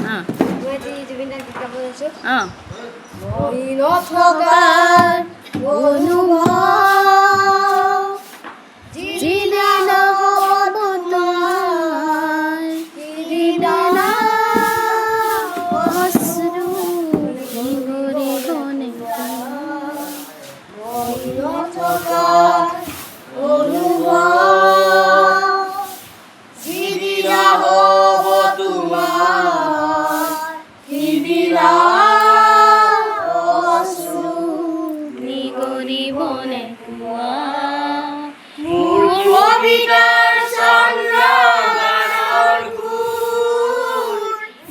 মই আজি জুবিন দাৰ গীত গাব লৈছোঁ। মই নথকাৰ অনুভৱ যিদিনা নহ'ব তোমাৰ সিদিনা অশ্ৰু নিগৰিব নেকি। মই নথকাৰ অনুভৱ যিদিনা হ'ব তোমাৰ সিদিনা অশ্ৰু নিগৰিব নেকি। মোৰ কবিতাৰ চন্দ্ৰগানৰ সুৰ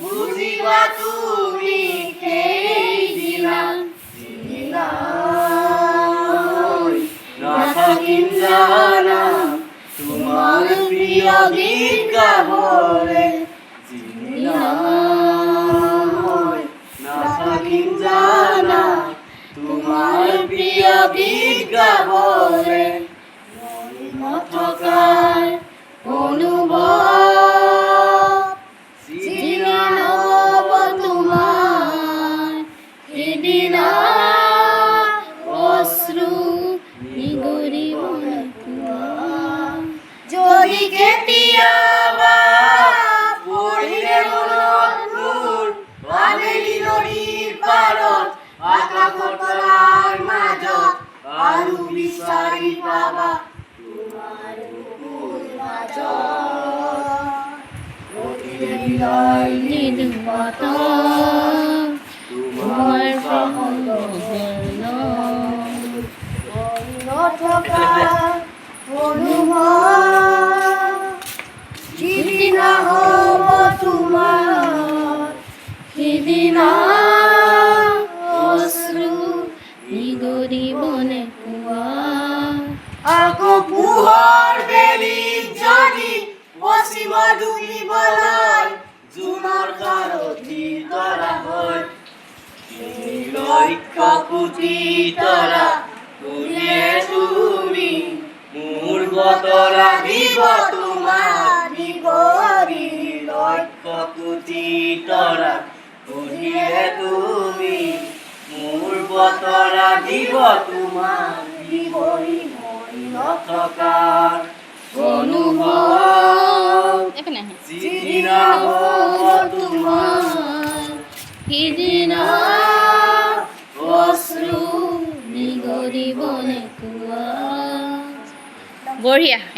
বুজিবা তুমি সেইদিনা যিদিনা মই নাথাকিম জানা তোমাৰ প্ৰিয় গীত গাবলৈ। যিদিনা মই নাথাকিম জানা তোমাৰ প্ৰিয় গীত গাবলৈ। নথকাৰ অনুভৱ যিদিনা নহ'ব তোমাৰ সিদিনা অশ্ৰু নিগৰিব নেকি। যদি কেতিয়াবা পৰিলে মনত মোৰ আবেলি নদীৰ পাৰত আকাশৰ তলাৰ মাজত আৰু বিচাৰি পাবা তোমাৰ বুকুৰ মাজত প্ৰতিৰে বিলাই নিৰ্বাত তোমাৰ নথকাৰ অনুভৱ যিদিনা হ'ব তোমাৰ সিদিনা অশ্ৰু নিগৰিব নেকি। আকৌ পোহৰ বেলিত যদি পশ্চিম ডুবিবলৈ জোনৰ সাৰথি তৰা হয় লক্ষ্য কোটি তৰা তুলিয়ে তুমি মোৰ বতৰা দিব তোমাৰ দিবৰি লক্ষ্য কোটি তৰা তুলিয়ে তুমি মোৰ বতৰা দিব তোমাৰ দিবৰি মই নথকাৰ অনুভৱ যিদিনা হ'ব তোমাৰ সিদিনা অশ্ৰু নিগৰিব নেকি। বঢ়িয়া।